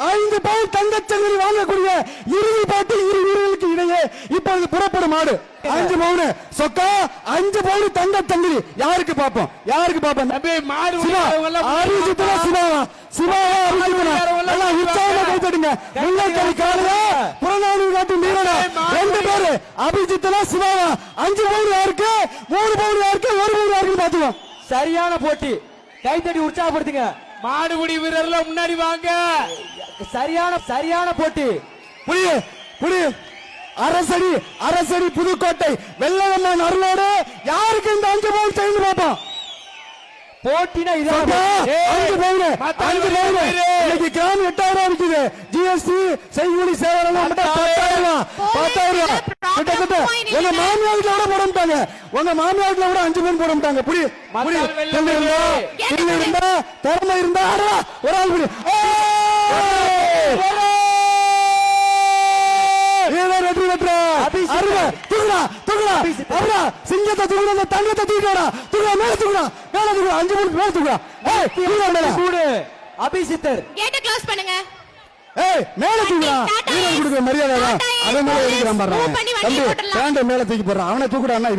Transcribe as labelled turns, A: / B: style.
A: 5 பவுன் தங்கச்சங்கிலி வாங்கக்கூடிய இறுதி போட்டி இரு வீரர்களுக்கு இடையே இப்பொழுது புறப்படும் ஆடு 5 பவுன் சொக்கா 5 பவுன் தங்கச்சங்கிலி யாருக்கு பாப்போம் அபிஜித்தா சிவாவா எல்லாம் உற்சாகமா கைத்தடுங்க முல்லைக்கரை காலையா புறநானூறு காட்டு வீரனா 2 பேரு அபிஜித்தா சிவாவா 5 பவுன் யாருக்கு 3 பவுன் யாருக்கு 1 பவுன் யாருக்கு பாத்துவோம்.
B: சரியான போட்டி, கைத்தடி உற்சாகப்படுத்துங்க.
C: மாடுபிடி வீரர்ல முன்னாடி வாங்க.
B: சரியான போட்டி.
A: புடி அரசடி புதுக்கோட்டை வெள்ளையம்மன் அருளோடு யாருக்கு இந்த 5 பவுன் செய்து பார்ப்போம்.
B: போட்டினா இது
A: 5 பவுன் இன்னைக்கு கிராம் 8000 இருக்குது. ஜிஎஸ்டி செய்கூலி சேவரம் 10,000 கிட்டத்தட்ட உங்க மாமியாருக்குள்ள கூட போட மாட்டாங்க. உங்க மாமியாருக்குள்ள கூட 5 பவுன் போட மாட்டாங்க. புடி இருந்தா திறமை இருந்தா ஒரு ஆள் புடி சிங்கத்தை தூக்குற தங்கத்தை தூக்கிடா தூக்குறா மேல தூக்குறா 5 பவுன் மேல தூக்குறா.
B: அபிசித்தர்
D: கேட்ட க்ளோஸ் பண்ணுங்க.
A: மேல தூக்குறா கொடுக்குற மரியாதை அதே மேல இருக்கிறான் பாரு தம்பி மேல தூக்கி போடுறான் அவனை தூக்குறான்னா